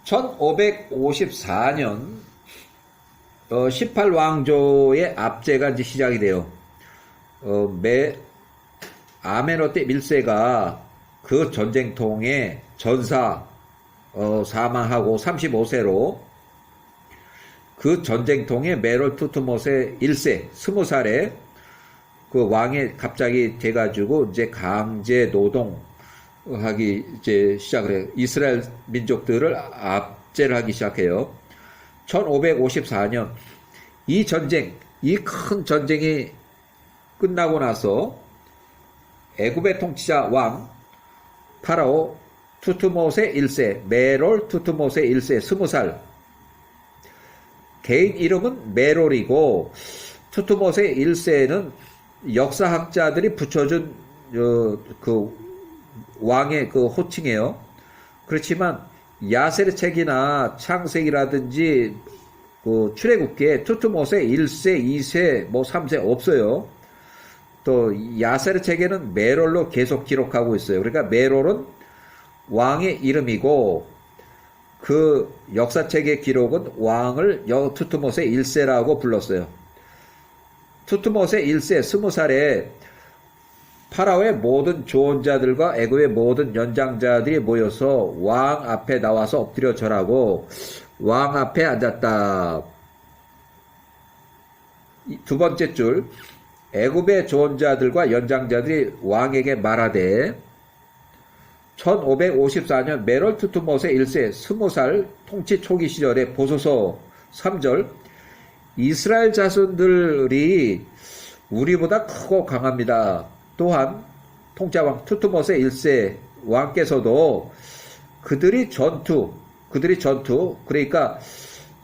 1554년 18왕조의 압제가 이제 시작이 돼요. 아메노테 1세가 그 전쟁통에 전사 사망하고 35세로 그 전쟁통에 메롤 투트모세 1세 20살에 그 왕이 갑자기 돼가지고 이제 강제 노동하기 이제 시작을 해요. 이스라엘 민족들을 압제를 하기 시작해요. 1554년 이 전쟁, 이 큰 전쟁이 끝나고 나서 애굽의 통치자 왕 파라오 투트모세 1세, 메롤 투트모세 1세 20살. 개인 이름은 메롤이고 투트모세 1세는 역사학자들이 붙여준 그 왕의 그 호칭이에요. 그렇지만 야세르책이나 창세기라든지 그 출애굽기에 투트모세 1세, 2세, 뭐 3세 없어요. 또 야세르책에는 메롤로 계속 기록하고 있어요. 그러니까 메롤은 왕의 이름이고 그 역사책의 기록은 왕을 투트모세 1세라고 불렀어요. 투트모세 1세 20살에 파라오의 모든 조언자들과 애굽의 모든 연장자들이 모여서 왕 앞에 나와서 엎드려 절하고 왕 앞에 앉았다. 두 번째 줄, 애굽의 조언자들과 연장자들이 왕에게 말하되 1554년 메롤 투트모세 1세 20살 통치 초기 시절에 보소서. 3절, 이스라엘 자손들이 우리보다 크고 강합니다. 또한 통치자왕 투트모세 1세 왕께서도 그들이 전투 그러니까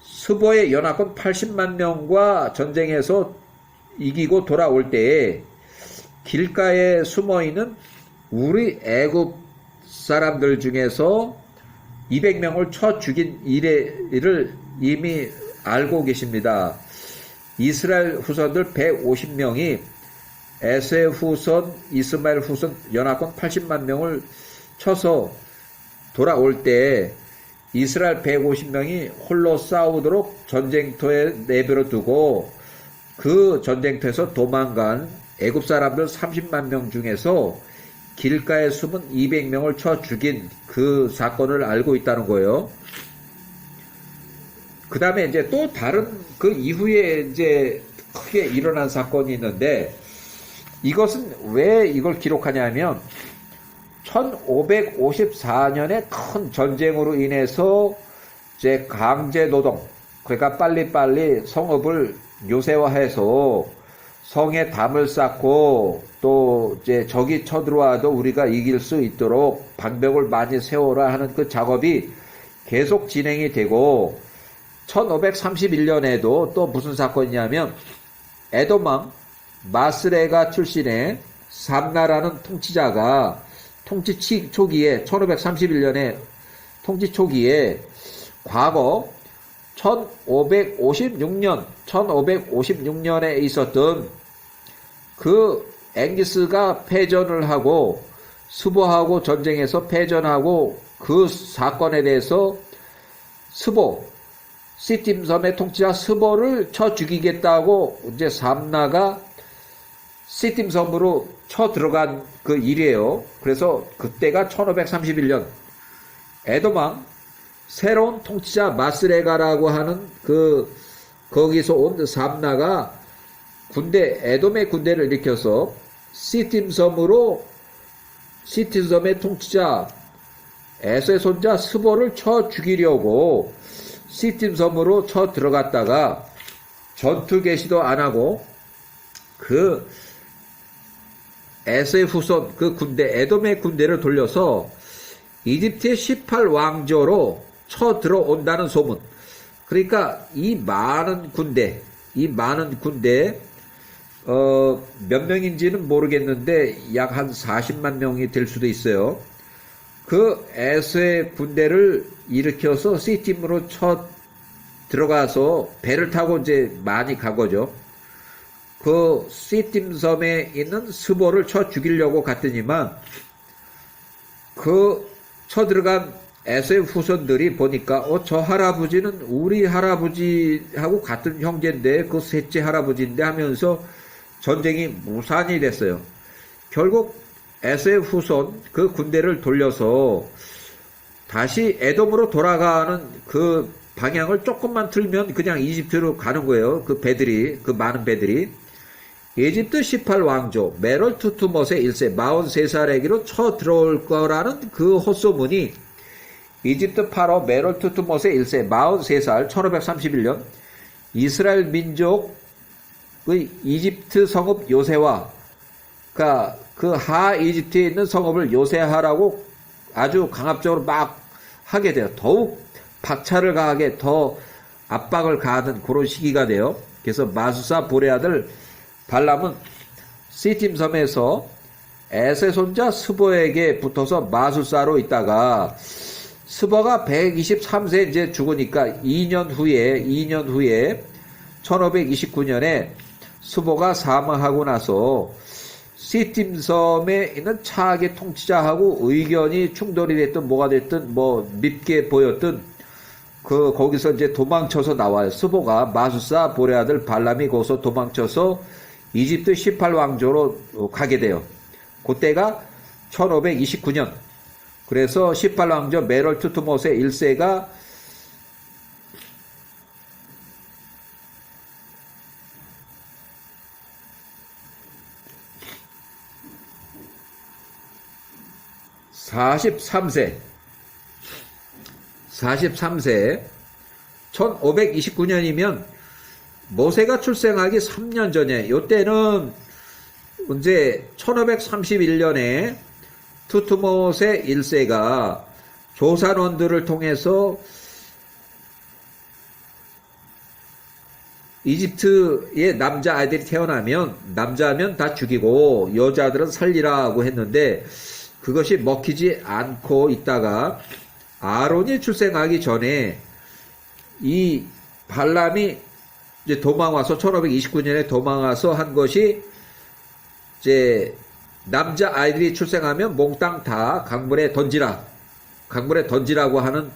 스보의 연합군 80만 명과 전쟁에서 이기고 돌아올 때에 길가에 숨어있는 우리 애굽 사람들 중에서 200명을 쳐 죽인 일을 이미 알고 계십니다. 이스라엘 후손들 150명이 에세 후손, 이스마엘 후손 연합군 80만 명을 쳐서 돌아올 때 이스라엘 150명이 홀로 싸우도록 전쟁터에 내버려 두고 그 전쟁터에서 도망간 애굽 사람들 30만 명 중에서 길가에 숨은 200명을 쳐 죽인 그 사건을 알고 있다는 거예요. 그 다음에 이제 또 다른 그 이후에 이제 크게 일어난 사건이 있는데 이것은 왜 이걸 기록하냐면 1554년에 큰 전쟁으로 인해서 이제 강제 노동, 그러니까 빨리빨리 성읍을 요새화해서 성에 담을 쌓고 또 이제 적이 쳐들어와도 우리가 이길 수 있도록 방벽을 많이 세워라 하는 그 작업이 계속 진행이 되고 1531년에도 또 무슨 사건이냐면 에돔왕 마스레가 출신의 삼나라는 통치자가 통치 초기에 1531년에 통치 초기에 과거 1556년에 있었던 그 앵기스가 패전을 하고 스보하고 전쟁에서 패전하고 그 사건에 대해서 시팀 섬의 통치자 스보를 쳐 죽이겠다고 이제 삼나가 시팀 섬으로 쳐 들어간 그 일이에요. 그래서 그때가 1531년 에돔왕 새로운 통치자 마스레가라고 하는 거기서 온 삼나가 에돔의 군대를 일으켜서 시팀 섬의 통치자 에서의 손자 스보를 쳐 죽이려고 시팀 섬으로 쳐 들어갔다가 전투 개시도 안 하고 그 에서의 후손 그 군대 에돔의 군대를 돌려서 이집트의 18왕조로 쳐 들어온다는 소문. 그러니까 이 많은 군대 몇 명인지는 모르겠는데 약 한 40만 명이 될 수도 있어요. 그 에서의 군대를 일으켜서 시팀으로 쳐 들어가서 배를 타고 이제 많이 간 거죠. 그 시팀 섬에 있는 스보를 쳐 죽이려고 갔더니만 그 쳐 들어간 에서의 후손들이 보니까 저 할아버지는 우리 할아버지하고 같은 형제인데 그 셋째 할아버지인데 하면서 전쟁이 무산이 됐어요. 결국 에서의 후손 그 군대를 돌려서 다시 에돔으로 돌아가는 그 방향을 조금만 틀면 그냥 이집트로 가는 거예요. 그 배들이, 그 많은 배들이. 이집트 18왕조 메롤투투못의 1세 43살에게로 쳐 들어올 거라는 그 헛소문이 이집트 파로 메롤투투못의 1세 43살 1531년 이스라엘 민족의 이집트 성읍 요새와 그 하 이집트에 있는 성읍을 요새하라고 아주 강압적으로 막 하게 돼요. 더욱 박차를 가하게 더 압박을 가하는 그런 시기가 돼요. 그래서 마수사 볼의 아들 발람은 시팀 섬에서 에세 손자 스보에게 붙어서 마수사로 있다가 스보가 123세 이제 죽으니까 2년 후에 1529년에 스보가 사망하고 나서 시팀 섬에 있는 차악의 통치자하고 의견이 충돌이 됐든 뭐가 됐든 뭐 밉게 보였든 거기서 이제 도망쳐서 나와요. 스보가 마수사 볼의 아들 발람이 거기서 도망쳐서 이집트 18왕조로 가게 돼요. 그때가 1529년. 그래서 18왕조 메롤투투못의 1세가 (43세) 1529년이면 모세가 출생하기 3년 전에 요때는 이제 1531년에 투투못의 1세가 조산원들을 통해서 이집트의 남자아이들이 태어나면 남자면 다 죽이고 여자들은 살리라고 했는데 그것이 먹히지 않고 있다가 아론이 출생하기 전에 이 발람이 이제 도망와서 1529년에 도망와서 한 것이 이제 남자 아이들이 출생하면 몽땅 다 강물에 던지라고 하는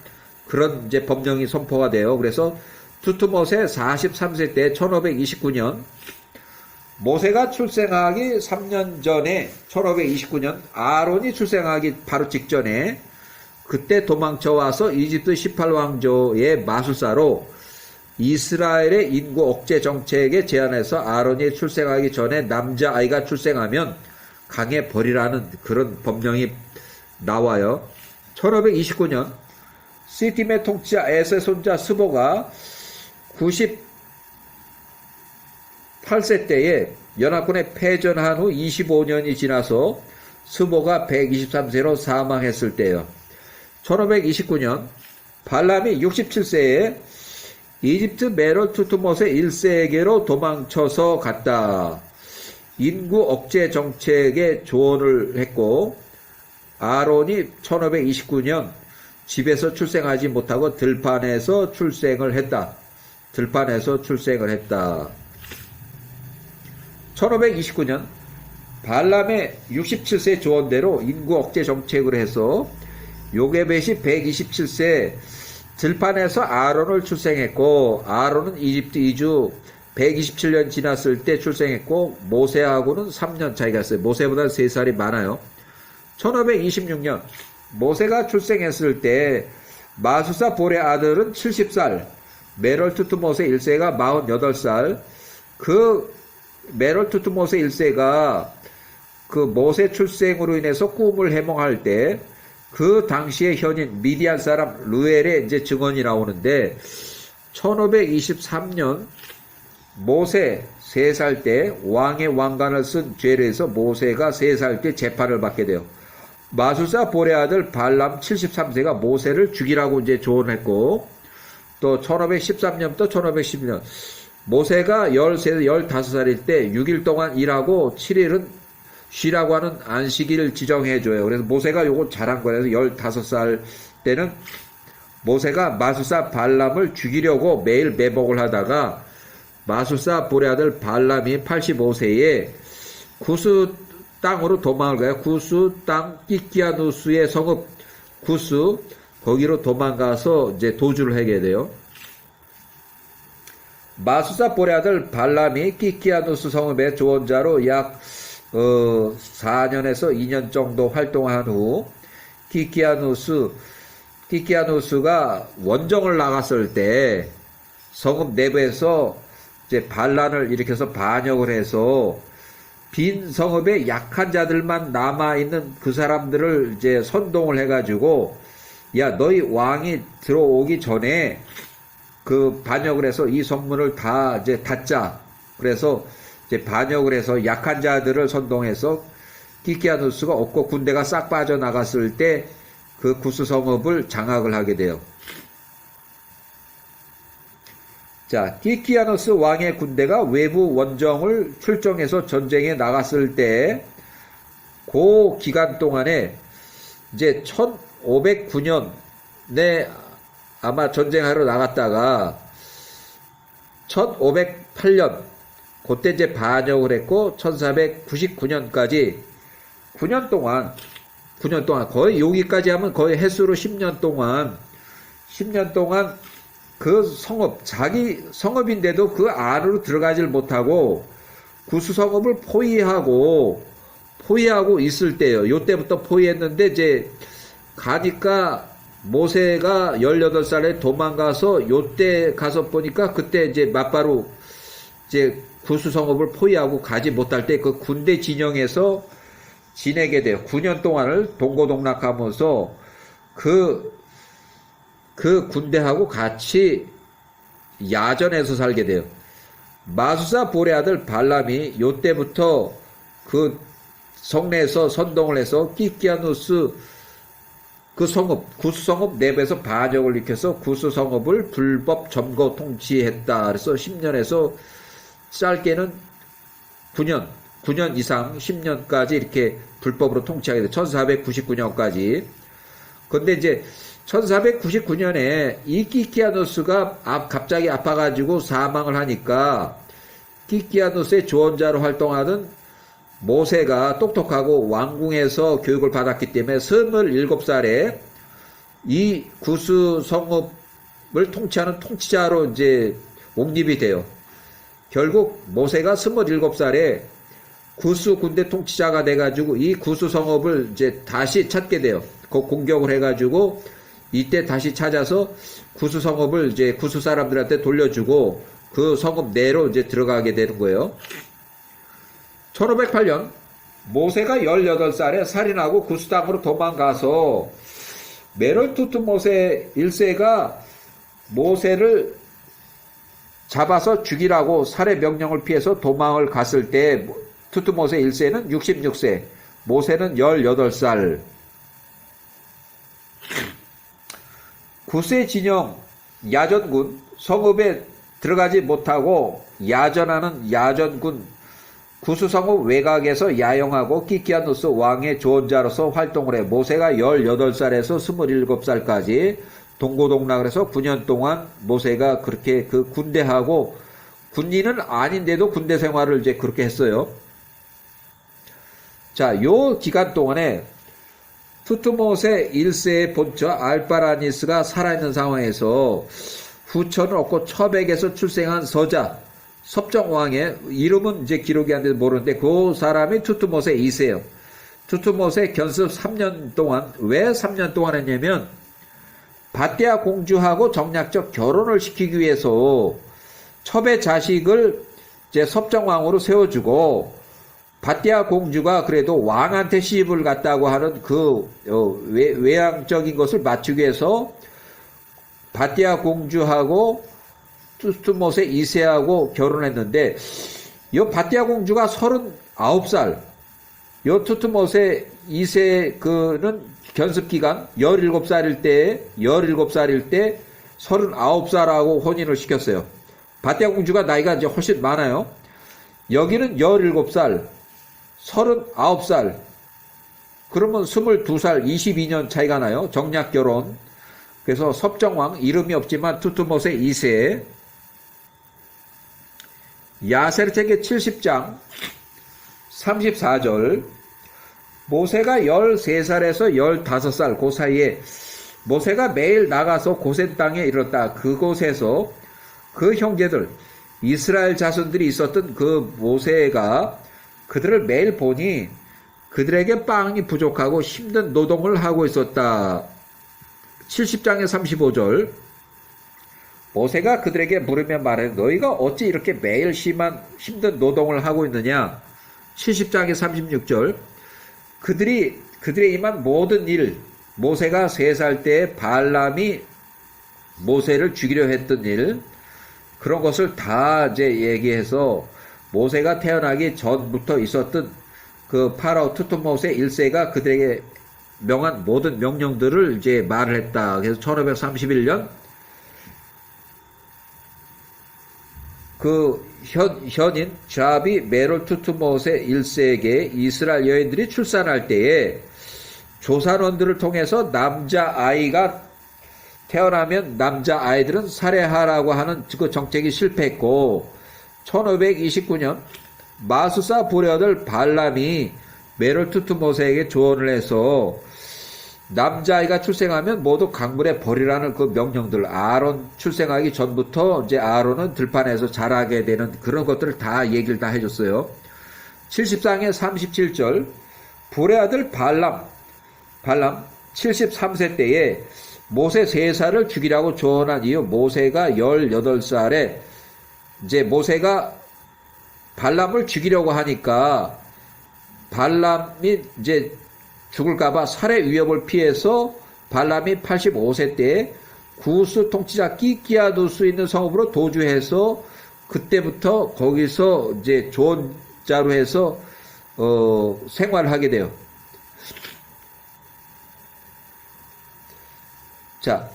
그런 이제 법령이 선포가 돼요. 그래서 투투못의 43세 때 1529년 모세가 출생하기 3년 전에 1529년 아론이 출생하기 바로 직전에 그때 도망쳐와서 이집트 18왕조의 마술사로 이스라엘의 인구 억제 정책에 제한해서 아론이 출생하기 전에 남자아이가 출생하면 강에 버리라는 그런 법령이 나와요. 1529년 시팀의 통치자 에세 손자 스보가 98세 때에 연합군에 패전한 후 25년이 지나서 스보가 123세로 사망했을 때요. 1529년 발람이 67세에 이집트 메롤투투못의 1세에게로 도망쳐서 갔다. 인구 억제 정책에 조언을 했고 아론이 1529년 집에서 출생하지 못하고 들판에서 출생을 했다. 1529년 발람의 67세 조언대로 인구 억제 정책을 해서 요게벳이 127세 들판에서 아론을 출생했고 아론은 이집트 이주 127년 지났을 때 출생했고 모세하고는 3년 차이가 있어요. 모세보다 3살이 많아요. 1526년 모세가 출생했을 때 마수사 볼의 아들은 70살 메롤투투못의 1세가 48살 그 메롤투투못의 1세가 그 모세 출생으로 인해서 꿈을 해몽할 때 그 당시의 현인 미디안 사람 루엘의 이제 증언이 나오는데 1523년 모세 3살 때 왕의 왕관을 쓴 죄를 해서 모세가 3살 때 재판을 받게 돼요. 마술사 볼의 아들 발람 73세가 모세를 죽이라고 이제 조언했고 또 1513년부터 1512년 모세가 13, 15살일 때 6일 동안 일하고 7일은 쉬라고 하는 안식일을 지정해줘요. 그래서 모세가 요거 잘한 거예요. 15살 때는 모세가 마술사 발람을 죽이려고 매일 매복을 하다가 마술사 볼의 아들 발람이 85세에 구스 땅으로 도망을 가요. 구스 땅 끼끼아누스의 성읍 구스 거기로 도망가서 이제 도주를 하게 돼요. 마수사 볼의 아들 발람이 키키아누스 성읍의 조언자로 약 4년에서 2년 정도 활동한 후 키키아누스가 원정을 나갔을 때 성읍 내부에서 이제 반란을 일으켜서 반역을 해서 빈 성읍에 약한 자들만 남아있는 그 사람들을 이제 선동을 해가지고, 야, 너희 왕이 들어오기 전에 그 반역을 해서 이 성문을 다 이제 닫자. 그래서 이제 반역을 해서 약한 자들을 선동해서 키키아누스가 없고 군대가 싹 빠져나갔을 때 그 구스 성읍을 장악을 하게 돼요. 자, 키키아누스 왕의 군대가 외부 원정을 출정해서 전쟁에 나갔을 때, 그 기간 동안에 이제 1509년에 아마 전쟁하러 나갔다가 1508년 그때 이제 반역을 했고 1499년까지 9년 동안 거의 여기까지 하면 거의 해수로 10년 동안 그 성읍, 자기 성읍인데도 그 안으로 들어가질 못하고 구스 성읍을 포위하고 있을 때요. 요때부터 포위했는데 이제 가니까 모세가 18살에 도망가서 요때 가서 보니까 그때 이제 맞바로 이제 구스 성읍을 포위하고 가지 못할 때 그 군대 진영에서 지내게 돼요. 9년 동안을 동고동락하면서 그 군대하고 같이 야전에서 살게 돼요. 마수사 볼의 아들 발람이 요때부터 그 성내에서 선동을 해서 키키아누스 그 성읍, 구스 성읍 내부에서 반역을 일으켜서 구스 성읍을 불법 점거 통치했다. 그래서 10년에서 짧게는 9년 이상 10년까지 이렇게 불법으로 통치하게 돼. 1499년까지. 근데 이제 1499년에 이 키키아누스가 갑자기 아파가지고 사망을 하니까 키키아누스의 조언자로 활동하던 모세가 똑똑하고 왕궁에서 교육을 받았기 때문에 27살에 이 구스 성읍을 통치하는 통치자로 이제 옹립이 돼요. 결국 모세가 27살에 구스 군대 통치자가 돼가지고 이 구스 성읍을 이제 다시 찾게 돼요. 그 공격을 해가지고 이때 다시 찾아서 구스 성읍을 이제 구스 사람들한테 돌려주고 그 성읍 내로 이제 들어가게 되는 거예요. 1508년 모세가 18살에 살인하고 구스 땅으로 도망가서 메롤투트모세 1세가 모세를 잡아서 죽이라고 살해 명령을 피해서 도망을 갔을 때 투트모세 1세는 66세, 모세는 18살. 구스의 진영 야전군 성읍에 들어가지 못하고 야전하는 야전군 구스 성읍 외곽에서 야영하고 키키아누스 왕의 조언자로서 활동을 해. 모세가 18살에서 27살까지 동고동락을 해서 9년 동안 모세가 그렇게 그 군대하고 군인은 아닌데도 군대 생활을 이제 그렇게 했어요. 자, 요 기간 동안에 투트모세 1세의 본처 알바라니스가 살아있는 상황에서 후처는 없고 처백에서 출생한 서자 섭정왕의 이름은 이제 기록이 안 돼서 모르는데 그 사람이 투트모세 2세예요. 투트모세 견습 3년 동안, 왜 3년 동안 했냐면 바띠아 공주하고 정략적 결혼을 시키기 위해서 첩의 자식을 이제 섭정왕으로 세워주고 바띠아 공주가 그래도 왕한테 시집을 갔다고 하는 그 외향적인 것을 맞추기 위해서 바띠아 공주하고 투트모세 2세하고 결혼했는데 이 바띠아 공주가 39살, 이 투트모세 2세 그는 견습기간 17살일 때 39살하고 혼인을 시켰어요. 바띠아 공주가 나이가 이제 훨씬 많아요. 여기는 17살, 39살, 그러면 22살, 22년 차이가 나요. 정략 결혼. 그래서 섭정왕, 이름이 없지만 투트모세 2세. 야세르책의 70장 34절 모세가 13살에서 15살 그 사이에 모세가 매일 나가서 고센 땅에 이르렀다. 그곳에서 그 형제들 이스라엘 자손들이 있었던 그 모세가 그들을 매일 보니 그들에게 빵이 부족하고 힘든 노동을 하고 있었다. 70장의 35절 모세가 그들에게 물으며 말해 너희가 어찌 이렇게 매일 힘든 노동을 하고 있느냐. 70장의 36절 그들의 임한 모든 일 모세가 3살 때 발람이 모세를 죽이려 했던 일 그런 것을 다 이제 얘기해서 모세가 태어나기 전부터 있었던 그 파라오 투트모세 1세가 그들에게 명한 모든 명령들을 이제 말을 했다. 그래서 1531년 그 현인 자비 메롤 투트모세 1세에게 이스라엘 여인들이 출산할 때에 조산원들을 통해서 남자아이가 태어나면 남자아이들은 살해하라고 하는 그 정책이 실패했고 1529년 마수사 부려들 발람이 메롤 투트모세에게 조언을 해서 남자아이가 출생하면 모두 강물에 버리라는 그 명령들 아론 출생하기 전부터 이제 아론은 들판에서 자라게 되는 그런 것들을 다 얘기를 다 해줬어요. 70장의 37절 불의 아들 발람 73세 때에 모세 3살을 죽이라고 조언한 이후 모세가 18살에 이제 모세가 발람을 죽이려고 하니까 발람이 이제 죽을까봐 살해 위협을 피해서 발람이 85세 때에 구스 통치자 끼끼아두스 있는 성읍으로 도주해서 그때부터 거기서 이제 존자로 해서 생활을 하게 돼요. 자,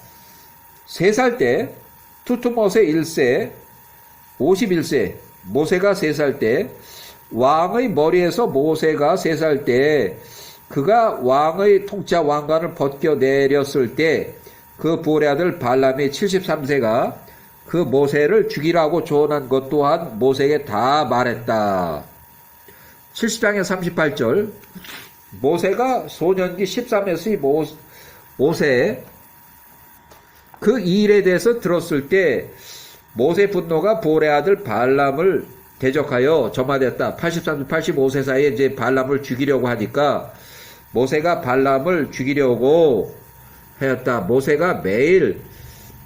3살 때 투트모세 1세 51세 모세가 3살 때 왕의 머리에서 모세가 3살 때 그가 왕의 통치자 왕관을 벗겨내렸을 때 그 부올의 아들 발람이 73세가 그 모세를 죽이라고 조언한 것 또한 모세에게 다 말했다. 70장의 38절 모세가 소년기 13에서 15세 그 일에 대해서 들었을 때 모세 분노가 부올의 아들 발람을 대적하여 점화되었다. 83, 85세 사이에 이제 발람을 죽이려고 하니까 모세가 발람을 죽이려고 하였다. 모세가 매일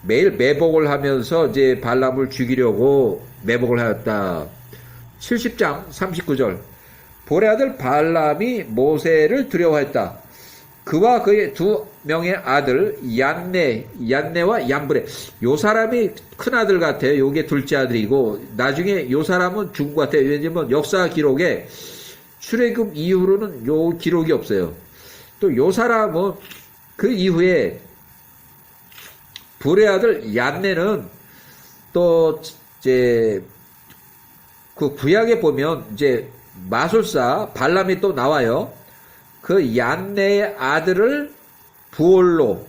매복을 하면서 이제 발람을 죽이려고 매복을 하였다. 70장 39절 부올의 아들 발람이 모세를 두려워했다. 그와 그의 2명의 아들 얀네와 얀브레 요 사람이 큰 아들 같아요. 요게 둘째 아들이고 나중에 요 사람은 죽은 것 같아요. 왜냐면 역사 기록에 출애굽 이후로는 요 기록이 없어요. 또 요 사람은 그 이후에 불의 아들 얀네는 또 이제 그 구약에 보면 이제 마술사 발람이 또 나와요. 그 얀네의 아들을 부올로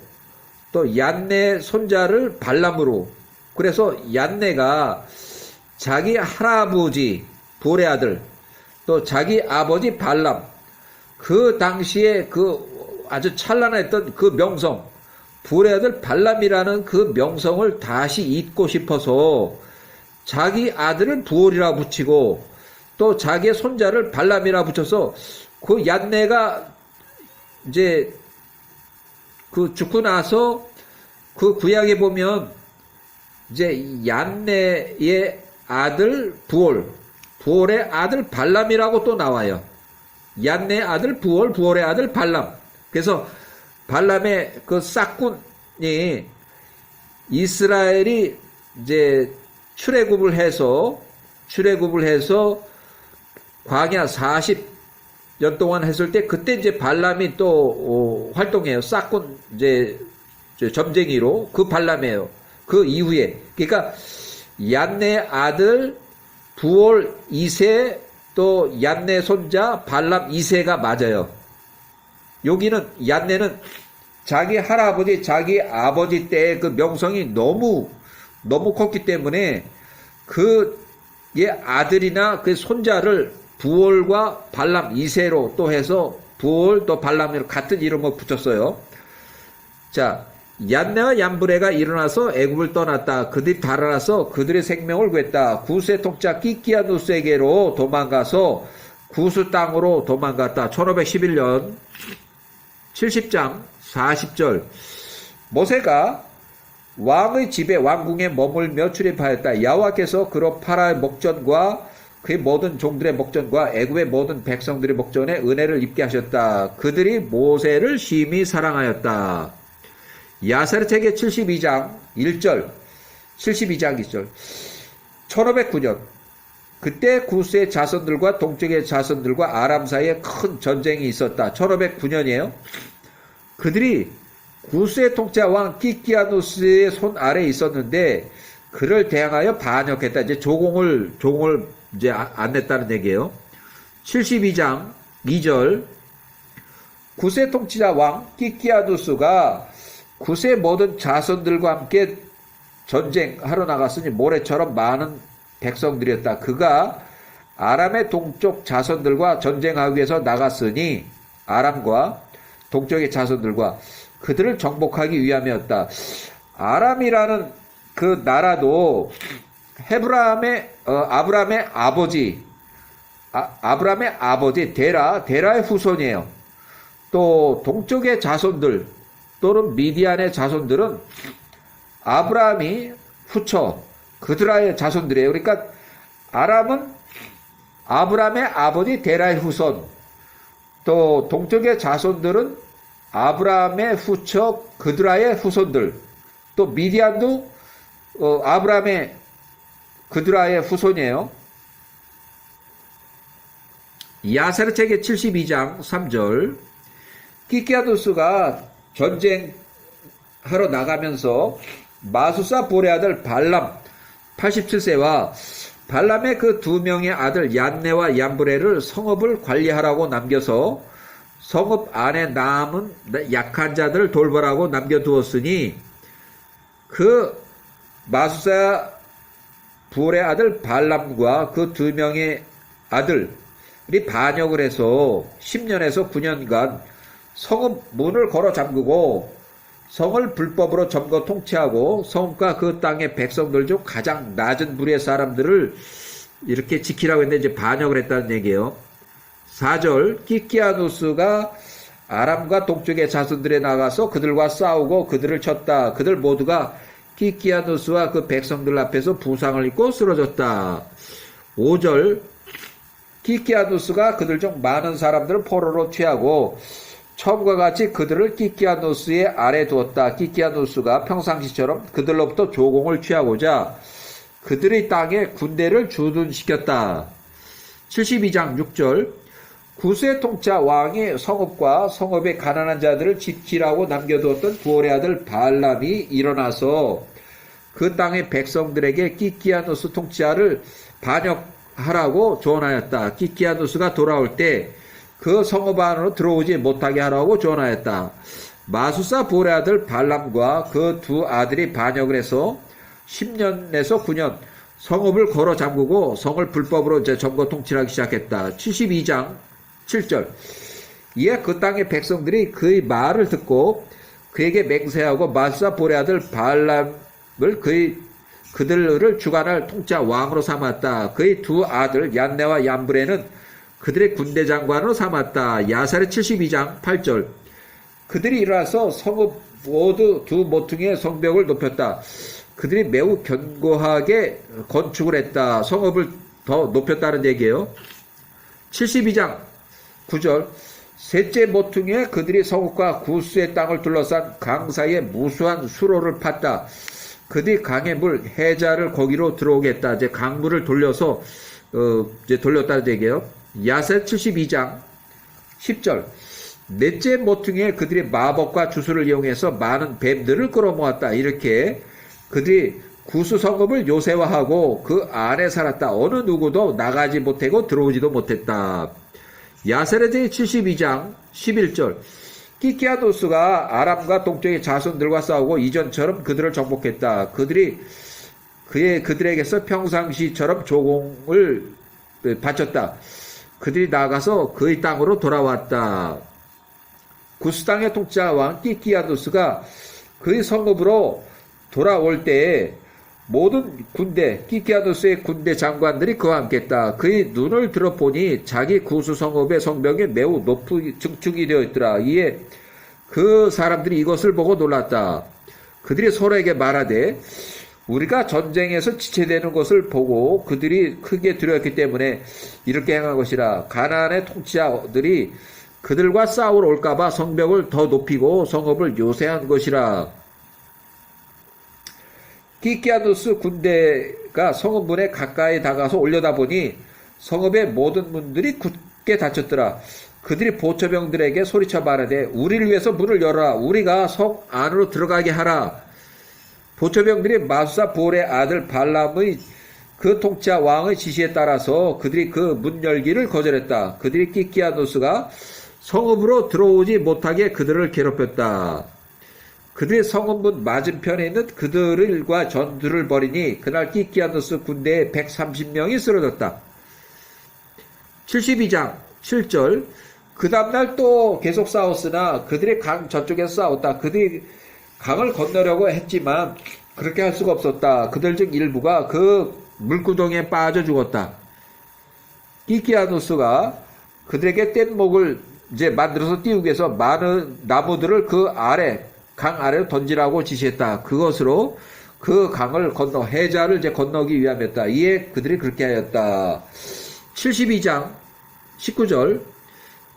또 얀네 손자를 발람으로 그래서 얀네가 자기 할아버지 부올의 아들 또 자기 아버지 발람 그 당시에 그 아주 찬란했던 그 명성 부올의 아들 발람이라는 그 명성을 다시 잇고 싶어서 자기 아들을 부올이라 붙이고 또 자기의 손자를 발람이라 붙여서 그 얀네가 이제 그 죽고 나서 그 구약에 보면 이제 얀네의 아들 부올의 아들 발람이라고 또 나와요. 얀네의 아들 부올의 아들 발람. 그래서 발람의 그 싹군이 이스라엘이 이제 출애굽을 해서 광야 40년 동안 했을 때 그때 이제 발람이 또 활동해요. 싹군 이제 점쟁이로 그 발람이에요. 그 이후에 그러니까 얀네 아들 부올 2세 또 얀네 손자 발람 2세가 맞아요. 여기는 얀네는 자기 할아버지 자기 아버지 때의 그 명성이 너무 컸기 때문에 그의 아들이나 그 손자를 부올과 발람 2세로 또 해서 부올 또 발람으로 같은 이름을 붙였어요. 자, 얀네와 얀브레가 일어나서 애굽을 떠났다. 그들이 달아나서 그들의 생명을 구했다. 구스의 통치 키키아누스에게로 도망가서 구스 땅으로 도망갔다. 1511년 70장 40절 모세가 왕의 집에 왕궁에 머물며 출입하였다. 여호와께서 그로 파라의 목전과 그의 모든 종들의 목전과 애굽의 모든 백성들의 목전에 은혜를 입게 하셨다. 그들이 모세를 심히 사랑하였다. 야세르책의 72장 1절 72장 1절 1509년 그때 구스의 자손들과 동쪽의 자손들과 아람 사이에 큰 전쟁이 있었다. 1509년이에요. 그들이 구스의 통치자 왕 키키아누스의 손 아래에 있었는데 그를 대항하여 반역했다. 이제 조공을 이제 안 냈다는 얘기예요. 72장 2절 구스의 통치자 왕 키키아누스가 구스의 모든 자손들과 함께 전쟁하러 나갔으니 모래처럼 많은 백성들이었다. 그가 아람의 동쪽 자손들과 전쟁하기 위해서 나갔으니 아람과 동쪽의 자손들과 그들을 정복하기 위함이었다. 아람이라는 그 나라도 아브라함의 아버지 데라의 후손이에요. 또 동쪽의 자손들 또는 미디안의 자손들은 아브라함이 후처 그드라의 자손들이에요. 그러니까 아람은 아브라함의 아버지 데라의 후손, 또 동쪽의 자손들은 아브라함의 후처 그드라의 후손들, 또 미디안도 아브라함의 그드라의 후손이에요. 야세르책의 72장 3절 키키아누스가 전쟁하러 나가면서 마수사 볼의 아들 발람 87세와 발람의 그 두 명의 아들 얀네와 얀브레를 성읍을 관리하라고 남겨서 성읍 안에 남은 약한 자들을 돌보라고 남겨두었으니 그 마수사 볼의 아들 발람과 그 두 명의 아들이 반역을 해서 10년에서 9년간 성읍 문을 걸어 잠그고 성을 불법으로 점거 통치하고 성과 그 땅의 백성들 중 가장 낮은 부류의 사람들을 이렇게 지키라고 했는데 이제 반역을 했다는 얘기예요. 4절 키키아누스가 아람과 동쪽의 자손들에 나가서 그들과 싸우고 그들을 쳤다. 그들 모두가 키키아누스와 그 백성들 앞에서 부상을 입고 쓰러졌다. 5절 키키아누스가 그들 중 많은 사람들을 포로로 취하고 처음과 같이 그들을 키키아누스의 아래 두었다. 키키아누스가 평상시처럼 그들로부터 조공을 취하고자 그들의 땅에 군대를 주둔시켰다. 72장 6절 구스의 통치자 왕이 성읍과 성읍의 가난한 자들을 지키라고 남겨두었던 부올의 아들 발람이 일어나서 그 땅의 백성들에게 키키아누스 통치자를 반역하라고 조언하였다. 키키아누스가 돌아올 때 그 성읍 안으로 들어오지 못하게 하라고 조언하였다. 마수사 부올의 아들 발람과 그 두 아들이 반역을 해서 10년에서 9년 성읍을 걸어 잠그고 성을 불법으로 이제 점거 통치하기 시작했다. 72장 7절 이에 그 땅의 백성들이 그의 말을 듣고 그에게 맹세하고 마수사 부올의 아들 발람을 그들을 주관할 통치자 왕으로 삼았다. 그의 두 아들 얀네와 얀브레는 그들의 군대 장관으로 삼았다. 야살의 72장 8절 그들이 일어나서 성읍 모두 두 모퉁이의 성벽을 높였다. 그들이 매우 견고하게 건축을 했다. 성읍을 더 높였다는 얘기예요. 72장 9절 셋째 모퉁이에 그들이 성읍과 구스의 땅을 둘러싼 강 사이에 무수한 수로를 팠다. 그들이 강의 물 해자를 거기로 들어오게 했다. 이제 강물을 돌려서 이제 돌렸다는 얘기예요. 야세 72장 10절 넷째 모퉁이에 그들이 마법과 주술을 이용해서 많은 뱀들을 끌어모았다. 이렇게 그들이 구스 성읍을 요새화하고 그 안에 살았다. 어느 누구도 나가지 못하고 들어오지도 못했다. 야세르제 72장 11절 키키아누스가 아람과 동쪽의 자손들과 싸우고 이전처럼 그들을 정복했다. 그들이 그들에게서 평상시처럼 조공을 바쳤다. 그들이 나가서 그의 땅으로 돌아왔다. 구스 땅의 통치자 왕 키키아누스가 그의 성읍으로 돌아올 때에 모든 군대, 키키아누스의 군대 장관들이 그와 함께했다. 그의 눈을 들어보니 자기 구수 성읍의 성벽이 매우 높이 증축이 되어 있더라. 이에 그 사람들이 이것을 보고 놀랐다. 그들이 서로에게 말하되 우리가 전쟁에서 지체되는 것을 보고 그들이 크게 두려웠기 때문에 이렇게 행한 것이라. 가나안의 통치자들이 그들과 싸우러 올까봐 성벽을 더 높이고 성읍을 요새한 것이라. 키키아누스 군대가 성읍 문에 가까이 다가서 올려다보니 성읍의 모든 문들이 굳게 닫혔더라. 그들이 보초병들에게 소리쳐 말하되 우리를 위해서 문을 열어라. 우리가 성 안으로 들어가게 하라. 보초병들이 마수사 볼의 아들 발람의 그 통치자 왕의 지시에 따라서 그들이 그 문 열기를 거절했다. 그들이 키키아누스가 성읍으로 들어오지 못하게 그들을 괴롭혔다. 그들의 성읍문 맞은편에 있는 그들과 전투를 벌이니 그날 키키아누스 군대에 130명이 쓰러졌다. 72장 7절. 그 다음날 또 계속 싸웠으나 그들이 강 저쪽에서 싸웠다. 그들이 강을 건너려고 했지만 그렇게 할 수가 없었다. 그들 중 일부가 그 물구덩이에 빠져 죽었다. 키키아누스가 그들에게 뗏목을 이제 만들어서 띄우기 위해서 많은 나무들을 그 아래 강 아래로 던지라고 지시했다. 그것으로 그 강을 건너 해자를 이제 건너기 위함이었다. 이에 그들이 그렇게 하였다. 72장 19절.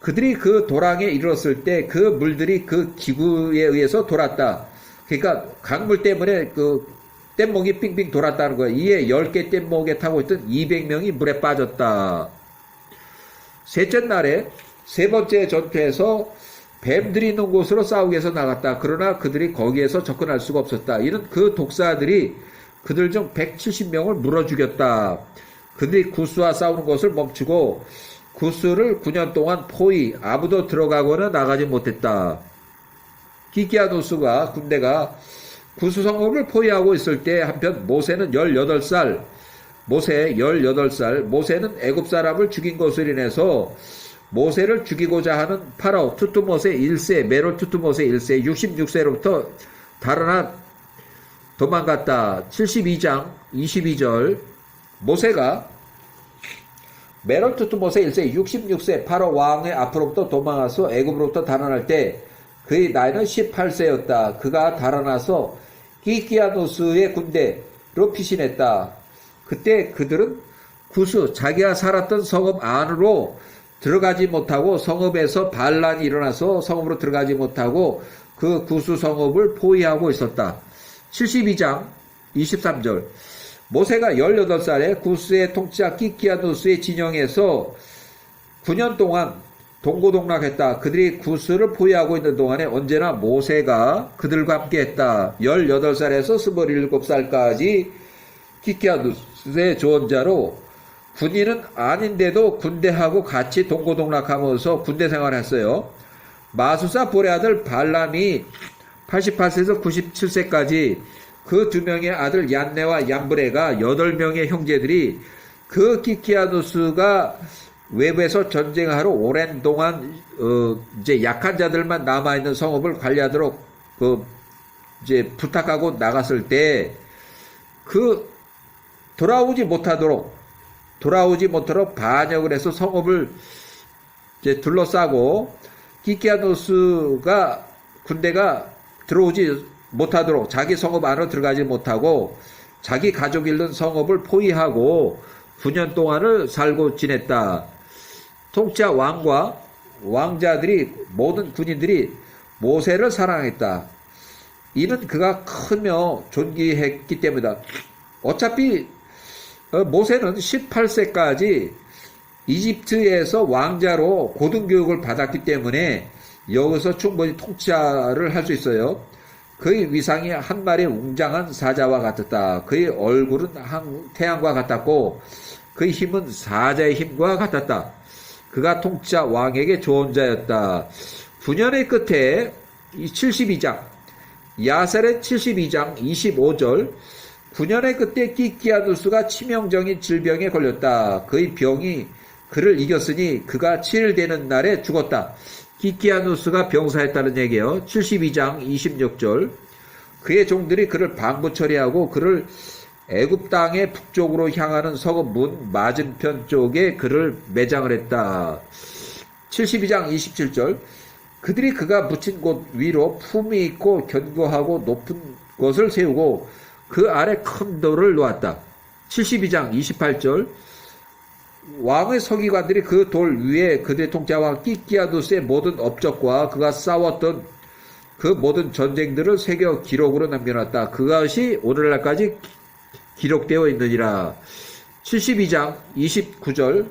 그들이 그 도랑에 이르렀을 때 그 물들이 그 기구에 의해서 돌았다. 그러니까 강물 때문에 그 뗏목이 빙빙 돌았다는 거야. 이에 10개 뗏목에 타고 있던 200명이 물에 빠졌다. 셋째 날에 세 번째 전투에서 뱀들이 있는 곳으로 싸우기 위해서 나갔다. 그러나 그들이 거기에서 접근할 수가 없었다. 이는 그 독사들이 그들 중 170명을 물어 죽였다. 그들이 구스와 싸우는 것을 멈추고 구스를 9년 동안 포위, 아무도 들어가거나 나가지 못했다. 키키아누스가 군대가 구스 성읍을 포위하고 있을 때 한편 모세는 18살, 모세는 애굽 사람을 죽인 것으로 인해서 모세를 죽이고자 하는 파라오 투투모세 1세, 메롤 투투모세 1세 66세로부터 달아나 도망갔다. 72장 22절. 모세가 메롤 투투모세 1세 66세 파라오 왕의 앞으로부터 도망가서 애굽으로부터 달아날 때 그의 나이는 18세였다. 그가 달아나서 키키아누스의 군대로 피신했다. 그때 그들은 구스 자기가 살았던 성읍 안으로 들어가지 못하고 성읍에서 반란이 일어나서 성읍으로 들어가지 못하고 그 구스 성읍을 포위하고 있었다. 72장 23절. 모세가 18살에 구스의 통치자 키키아누스의 진영에서 9년 동안 동고동락했다. 그들이 구스를 포위하고 있는 동안에 언제나 모세가 그들과 함께했다. 18살에서 27살까지 키키아누스의 조언자로 군인은 아닌데도 군대하고 같이 동고동락하면서 군대 생활을 했어요. 마수사 볼의 아들 발람이 88세에서 97세까지 그 두 명의 아들 얀네와 얀브레가 8명의 형제들이 그 키키아누스가 외부에서 전쟁하러 오랜 동안 이제 약한 자들만 남아있는 성읍을 관리하도록 이제 부탁하고 나갔을 때 돌아오지 못하도록 반역을 해서 성읍을 이제 둘러싸고 키키아누스가 군대가 들어오지 못하도록 자기 성읍 안으로 들어가지 못하고 자기 가족 잃는 성읍을 포위하고 9년 동안을 살고 지냈다. 통치자 왕과 왕자들이 모든 군인들이 모세를 사랑했다. 이는 그가 크며 존귀했기 때문이다. 어차피 모세는 18세까지 이집트에서 왕자로 고등교육을 받았기 때문에 여기서 충분히 통치를 할 수 있어요. 그의 위상이 한 마리 웅장한 사자와 같았다. 그의 얼굴은 태양과 같았고 그의 힘은 사자의 힘과 같았다. 그가 통치자 왕에게 조언자였다. 9년의 끝에 72장 야셀의 72장 25절 9년의 끝에 키키아누스가 치명적인 질병에 걸렸다. 그의 병이 그를 이겼으니 그가 7일 되는 날에 죽었다. 키키아누스가 병사했다는 얘기예요. 72장 26절 그의 종들이 그를 방부 처리하고 그를 애굽 땅의 북쪽으로 향하는 서금 문 맞은편 쪽에 그를 매장을 했다. 72장 27절 그들이 그가 묻힌 곳 위로 품위 있고 견고하고 높은 것을 세우고 그 아래 큰 돌을 놓았다. 72장 28절 왕의 서기관들이 그 돌 위에 그들의 통치자와 끼끼아누스의 모든 업적과 그가 싸웠던 그 모든 전쟁들을 새겨 기록으로 남겨놨다. 그것이 오늘날까지 기록되어 있느니라. 72장 29절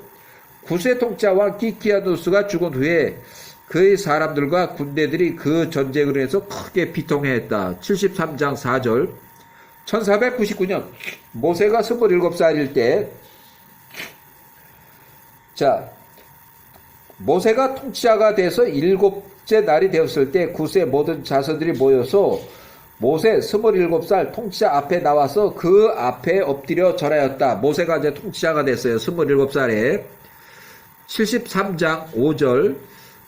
구스의 통치자와 끼끼아누스가 죽은 후에 그의 사람들과 군대들이 그 전쟁으로 해서 크게 비통해했다. 73장 4절 1499년 모세가 27살일 때 모세가 통치자가 돼서 7째 날이 되었을 때 구스의 모든 자손들이 모여서 모세 27살 통치자 앞에 나와서 그 앞에 엎드려 절하였다. 모세가 이제 통치자가 됐어요. 27살에. 73장 5절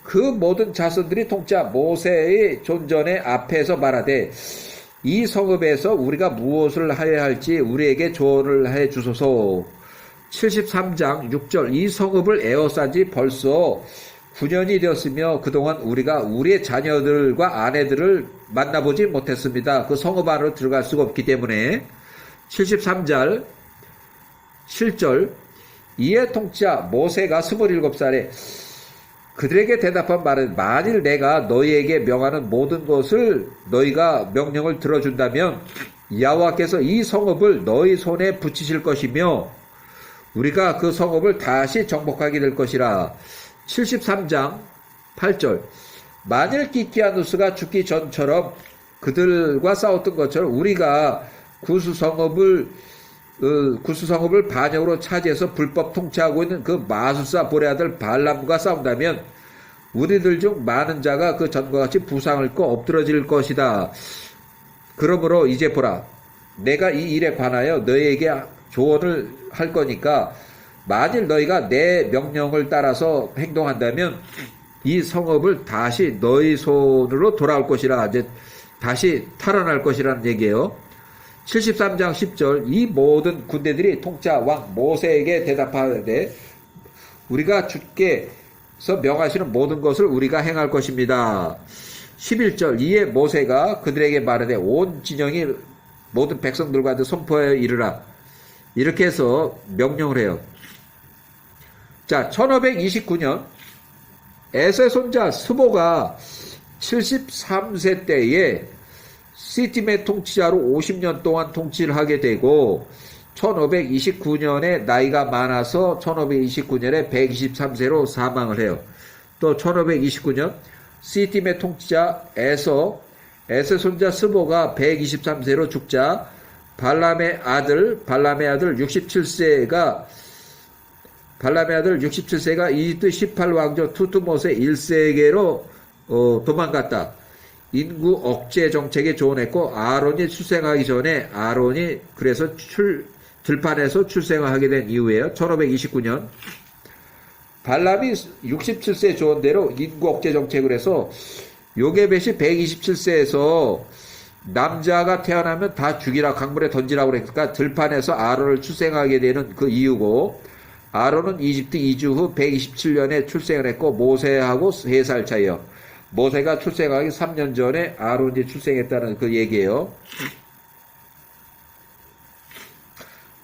그 모든 자손들이 통치자 모세의 존전에 앞에서 말하되 이 성읍에서 우리가 무엇을 하여야 할지 우리에게 조언을 해 주소서. 73장 6절 이 성읍을 에워싼 지 벌써 9년이 되었으며 그동안 우리가 우리의 자녀들과 아내들을 만나보지 못했습니다. 그 성읍 안으로 들어갈 수가 없기 때문에. 73절 7절 이에 통치자 모세가 27살에 그들에게 대답한 말은 만일 내가 너희에게 명하는 모든 것을 너희가 명령을 들어준다면 여호와께서 이 성읍을 너희 손에 붙이실 것이며 우리가 그 성읍을 다시 정복하게 될 것이라. 73장 8절 만일 끼끼아누스가 죽기 전처럼 그들과 싸웠던 것처럼 우리가 구스 성읍을 반역으로 차지해서 불법 통치하고 있는 그 마술사 볼의 아들 발람과 싸운다면 우리들 중 많은 자가 그 전과 같이 부상을 입고 엎드러질 것이다. 그러므로 이제 보라 내가 이 일에 관하여 너희에게 조언을 할 거니까 만일 너희가 내 명령을 따라서 행동한다면 이 성읍을 다시 너희 손으로 돌아올 것이라. 이제 다시 탈환할 것이라는 얘기예요. 73장 10절 이 모든 군대들이 통치자 왕 모세에게 대답하되 우리가 주께서 명하시는 모든 것을 우리가 행할 것입니다. 11절 이에 모세가 그들에게 말하되 온 진영이 모든 백성들과 선포하여 이르라. 이렇게 해서 명령을 해요. 자, 1529년 에서의 손자 스보가 73세 때에 시팀의 통치자로 50년 동안 통치를 하게 되고 1529년에 나이가 많아서 1529년에 123세로 사망을 해요. 또 1529년 시팀의 통치자 에서의 손자 스보가 123세로 죽자 발람의 아들 67세가 이집트 18왕조 투트모스의 1세계로 도망갔다. 인구 억제 정책에 조언했고 아론이 출생하기 전에 아론이 그래서 들판에서 출생을 하게 된 이후에요. 1529년 발람이 67세 조언대로 인구 억제 정책을 해서 요게벳이 127세에서 남자가 태어나면 다 죽이라 강물에 던지라고 그러니까 들판에서 아론을 출생하게 되는 그 이유고 아론은 이집트 이주 후 127년에 출생을 했고 모세하고 3살 차이요. 모세가 출생하기 3년 전에 아론이 출생했다는 그 얘기예요.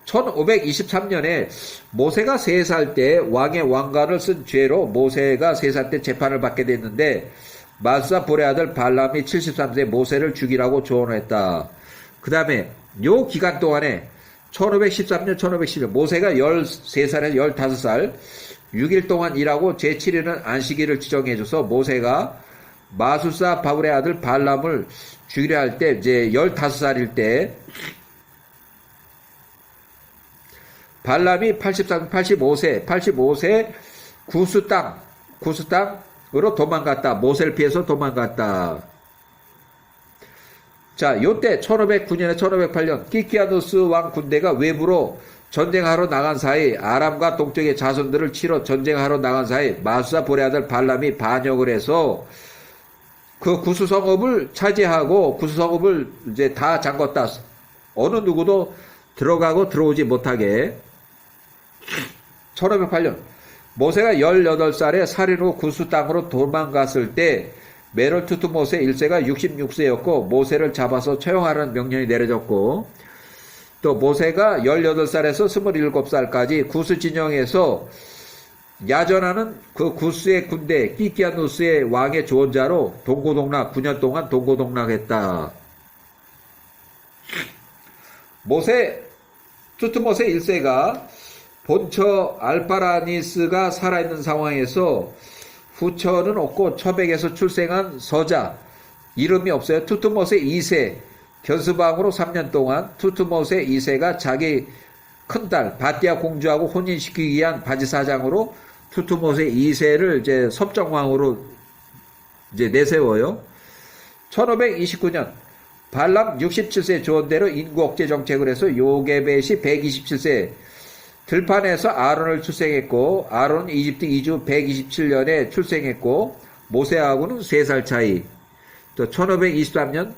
1523년에 모세가 3살 때 왕의 왕관을 쓴 죄로 모세가 3살 때 재판을 받게 됐는데 마술사 볼의 아들 발람이 73세 모세를 죽이라고 조언했다. 그 다음에 요 기간 동안에 1513년 1510년 모세가 13살에서 15살 6일 동안 일하고 제7일은 안식일을 지정해줘서 모세가 마술사 바울의 아들 발람을 죽이려 할 때 이제 15살일 때 발람이 85세 구스 땅으로 도망갔다. 모세를 피해서 도망갔다. 자, 요때 1509년에 1508년 끼끼아누스 왕 군대가 외부로 전쟁하러 나간 사이 아람과 동쪽의 자손들을 치러 전쟁하러 나간 사이 마술사 볼의 아들 발람이 반역을 해서 그 구스 성읍을 차지하고 구스 성읍을 이제 다 잠궜다. 어느 누구도 들어가고 들어오지 못하게. 1508년 모세가 18살에 살인 후 구스 땅으로 도망갔을 때 메롤 투트모세 1세가 66세였고 모세를 잡아서 처형하라는 명령이 내려졌고, 또 모세가 18살에서 27살까지 구스 진영에서 야전하는 그 구스의 군대 끼끼아누스의 왕의 조언자로 동고동락 9년 동안 동고동락했다. 투트모세 1세가 본처 알파라니스가 살아있는 상황에서 후처는 없고 처백에서 출생한 서자, 이름이 없어요. 투트모세 2세 견스방으로 3년 동안 투트모세 2세가 자기 큰딸 바띠아 공주하고 혼인시키기 위한 바지사장으로 투트모세 2세를 이제 섭정왕으로 이제 내세워요. 1529년 발람 67세 조언대로 인구 억제 정책을 해서 요게벳이 127세 들판에서 아론을 출생했고, 아론은 이집트 이주 127년에 출생했고 모세하고는 3살 차이. 또 1523년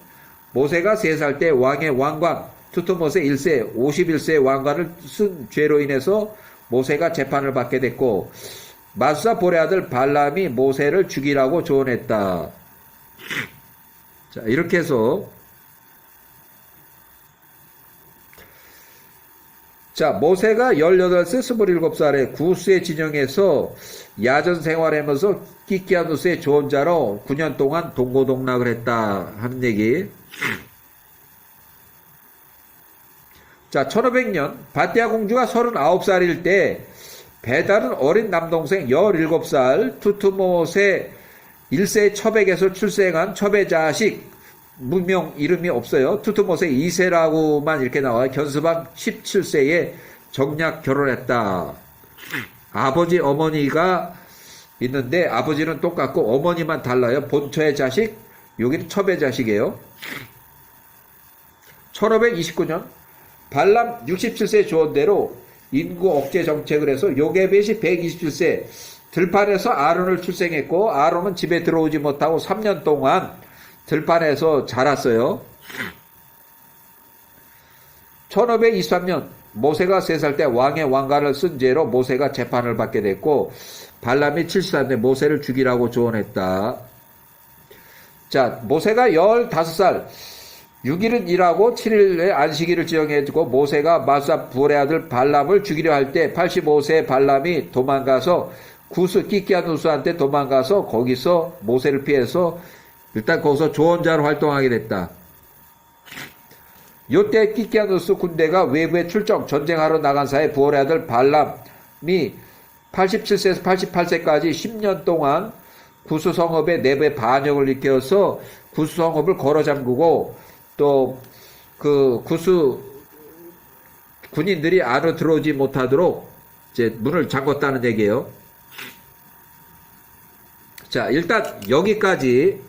모세가 3살 때 왕의 왕관 투트모세 1세 51세 왕관을 쓴 죄로 인해서 모세가 재판을 받게 됐고, 마수사 볼의 아들 발람이 모세를 죽이라고 조언했다. 자, 이렇게 해서 자, 모세가 18세, 27살에 구스의 진영에서 야전 생활하면서 끼끼아누스의 조언자로 9년 동안 동고동락을 했다 하는 얘기. 자, 1500년 바띠아 공주가 39살일 때 베달은 어린 남동생 17살 투트모세 1세 처백에서 출생한 첩의 자식, 무명 이름이 없어요. 투트모세 2세라고만 이렇게 나와요. 견스방 17세에 정략 결혼했다. 아버지 어머니가 있는데 아버지는 똑같고 어머니만 달라요. 본처의 자식, 여기는 첩의 자식이에요. 1529년 발람 67세 조언대로 인구 억제 정책을 해서 요게벳이 127세 들판에서 아론을 출생했고, 아론은 집에 들어오지 못하고 3년 동안 들판에서 자랐어요. 1523년 모세가 3살 때 왕의 왕관을 쓴 죄로 모세가 재판을 받게 됐고, 발람이 70살인데 모세를 죽이라고 조언했다. 자, 모세가 15살 6일은 일하고 7일에 안식일을 지정해주고, 모세가 마수사 부올의 아들 발람을 죽이려 할 때 85세 발람이 도망가서 구스 끼끼아누스한테 도망가서 거기서 모세를 피해서 일단 거기서 조언자로 활동하게 됐다. 요때 끼끼아누스 군대가 외부에 출정 전쟁하러 나간 사이 부올의 아들 발람이 87세에서 88세까지 10년 동안 구스 성읍의 내부에 반역을 일으켜서 구스 성읍을 걸어 잠그고, 또 그 구스 군인들이 안으로 들어오지 못하도록 이제 문을 잠궜다는 얘기예요. 자, 일단 여기까지